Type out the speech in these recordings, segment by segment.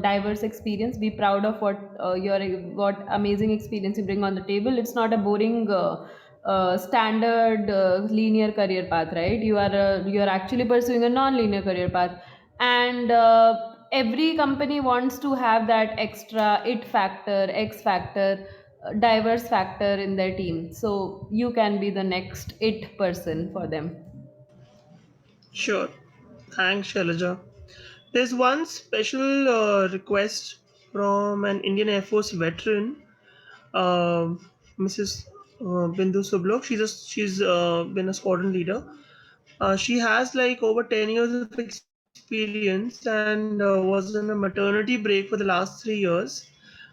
diverse experience. Be proud of what amazing experience you bring on the table. It's not a boring standard linear career path, right? You are actually pursuing a non-linear career path, and every company wants to have that extra it factor, X factor, diverse factor in their team. So you can be the next it person for them. Sure. Thanks, Shailaja. There's one special request from an Indian Air Force veteran, Mrs. Bindu Sublok. She's been a squadron leader. She has like over 10 years of experience and was on a maternity break for the last 3 years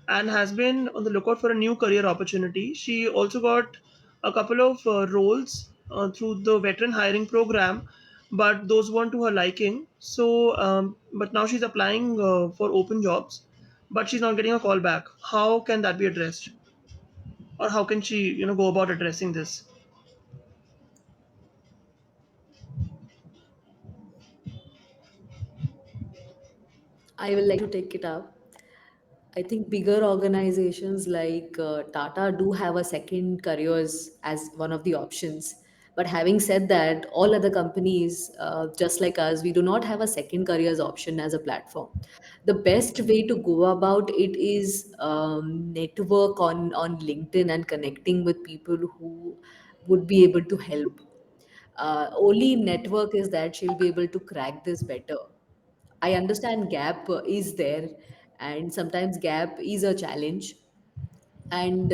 and has been on the lookout for a new career opportunity. She also got a couple of roles through the veteran hiring program, but those weren't to her liking. But now she's applying for open jobs, but she's not getting a call back. How can that be addressed? Or how can she, go about addressing this? I will like to take it up. I think bigger organizations like Tata do have a second careers as one of the options. But having said that, all other companies, just like us, we do not have a second careers option as a platform. The best way to go about it is network on LinkedIn and connecting with people who would be able to help. Only network is that she'll be able to crack this better. I understand gap is there, and sometimes gap is a challenge. And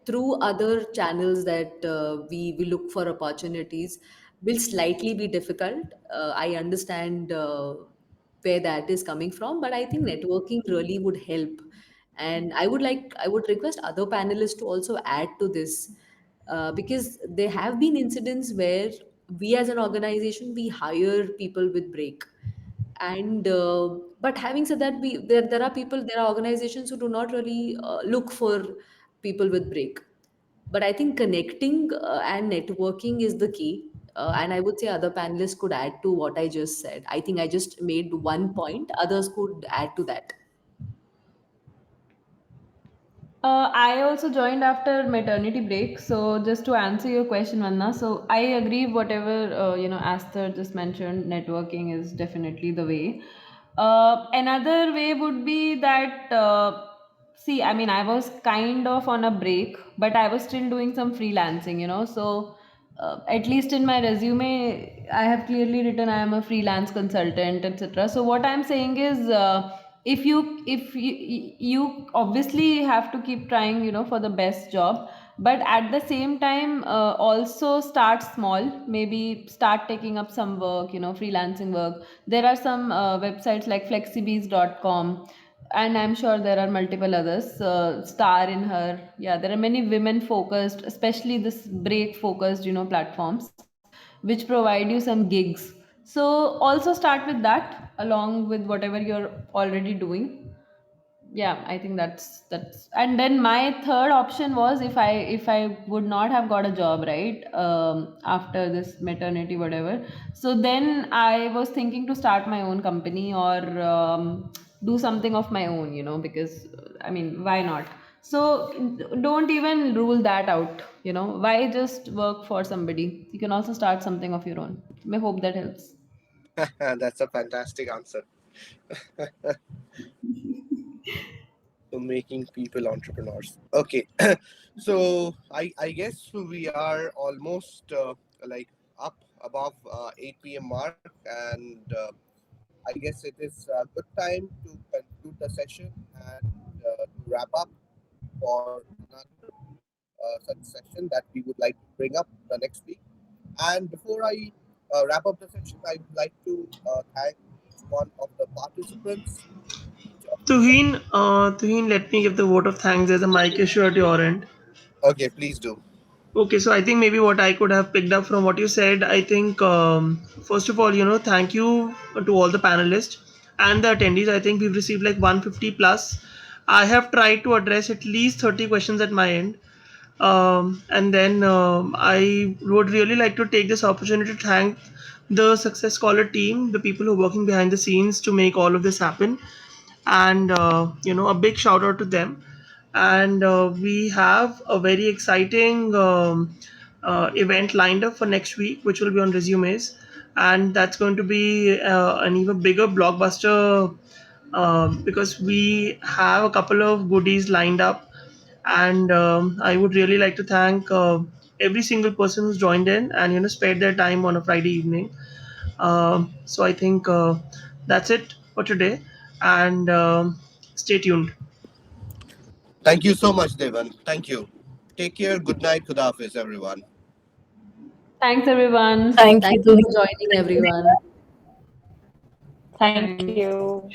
through other channels that we look for opportunities will slightly be difficult. I understand where that is coming from, but I think networking really would help. And I would request other panelists to also add to this, because there have been incidents where we as an organization we hire people with break. And but having said that, there are people, there are organizations who do not really look for people with break. But I think connecting and networking is the key. And I would say other panelists could add to what I just said. I think I just made one point, others could add to that. I also joined after maternity break. So just to answer your question, Vanna, so I agree whatever Aster just mentioned. Networking is definitely the way. Another way would be that see, I mean, I was kind of on a break, but I was still doing some freelancing. So at least in my resume, I have clearly written I am a freelance consultant, etc. So what I'm saying is. If you obviously have to keep trying for the best job, but at the same time also start small, maybe start taking up some work, freelancing work. There are some websites like flexibees.com, and I'm sure there are multiple others, star in her, yeah, there are many women focused, especially this break focused platforms, which provide you some gigs. So also start with that along with whatever you're already doing. Yeah, I think that's and then my third option was, if I would not have got a job, right, after this maternity whatever, so then I was thinking to start my own company, or do something of my own, because I mean, why not? So don't even rule that out. Why just work for somebody? You can also start something of your own. I hope that helps. That's a fantastic answer. So making people entrepreneurs. Okay, so I guess we are almost like up above 8 p.m. mark, and I guess it is a good time to conclude the session and to wrap up for another such session that we would like to bring up the next week. And before I wrap up the session, I would like to thank each one of the participants, each of the Tuhin, let me give the vote of thanks. There's a mic issue at your end. Okay, please do. Okay, so I think maybe what I could have picked up from what you said, I think, first of all, thank you to all the panelists and the attendees. I think we've received like 150 plus. I have tried to address at least 30 questions at my end. And then I would really like to take this opportunity to thank the Success Scholar team, the people who are working behind the scenes to make all of this happen. and a big shout out to them. And we have a very exciting event lined up for next week, which will be on resumes, and that's going to be an even bigger blockbuster, because we have a couple of goodies lined up. And I would really like to thank every single person who's joined in and spared their time on a Friday evening. So I think that's it for today, and stay tuned. Thank you so much, Devan. Thank you. Take care. Good night. Khudafiz, everyone. Thanks, everyone. Thank you, Thank you Tuhi. for joining, everyone. Thank Thanks. you.